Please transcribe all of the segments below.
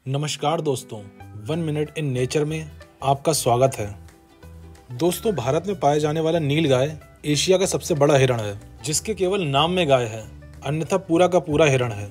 नमस्कार दोस्तों, 1 minute in nature में आपका स्वागत है। दोस्तों, भारत में पाए जाने वाला नीलगाय एशिया का सबसे बड़ा हिरण है, जिसके केवल नाम में गाय है, अन्यथा पूरा का पूरा हिरण है।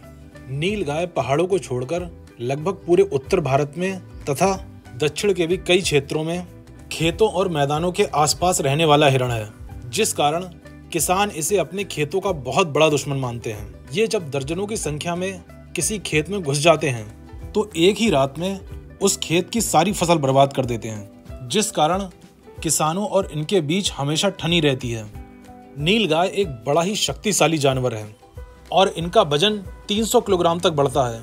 नीलगाय पहाड़ों को छोड़कर लगभग पूरे उत्तर भारत में तथा दक्षिण के भी कई क्षेत्रों में खेतों और मैदानों के आसपास रहने वाला हिरण है, जिस कारण किसान इसे अपने खेतों का बहुत बड़ा दुश्मन मानते हैं। ये जब दर्जनों की संख्या में किसी खेत में घुस जाते हैं तो एक ही रात में उस खेत की सारी फसल बर्बाद कर देते हैं, जिस कारण किसानों और इनके बीच हमेशा ठनी रहती है। नीलगाय एक बड़ा ही शक्तिशाली जानवर है और इनका वजन 300 किलोग्राम तक बढ़ता है।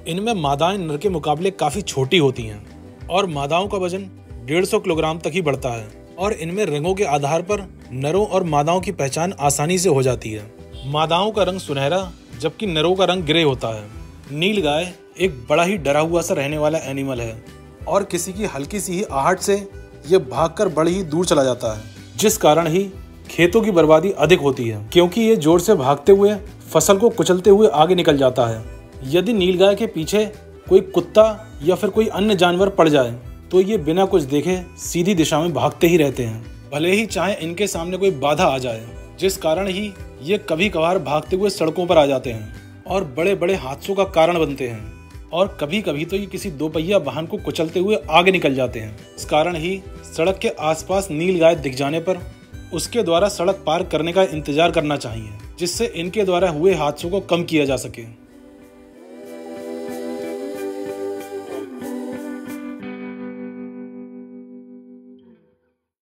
इनमें मादाएं नर के मुकाबले काफ़ी छोटी होती हैं और मादाओं का वजन 150 किलोग्राम तक ही बढ़ता है और इनमें रंगों के आधार पर नरों और मादाओं की पहचान आसानी से हो जाती है। मादाओं का रंग सुनहरा जबकि नरों का रंग ग्रे होता है। नीलगाय एक बड़ा ही डरा हुआ सा रहने वाला एनिमल है और किसी की हल्की सी ही आहट से ये भागकर बड़ी ही दूर चला जाता है, जिस कारण ही खेतों की बर्बादी अधिक होती है, क्योंकि ये जोर से भागते हुए फसल को कुचलते हुए आगे निकल जाता है। यदि नीलगाय के पीछे कोई कुत्ता या फिर कोई अन्य जानवर पड़ जाए तो ये बिना कुछ देखे सीधी दिशा में भागते ही रहते हैं, भले ही चाहे इनके सामने कोई बाधा आ जाए, जिस कारण ही ये कभी कभार भागते हुए सड़कों पर आ जाते हैं और बड़े बड़े हादसों का कारण बनते हैं और कभी कभी तो ये किसी दोपहिया वाहन को कुचलते हुए आगे निकल जाते हैं। इस कारण ही सड़क के आसपास नीलगाय दिख जाने पर उसके द्वारा सड़क पार करने का इंतजार करना चाहिए, जिससे इनके द्वारा हुए हादसों को कम किया जा सके।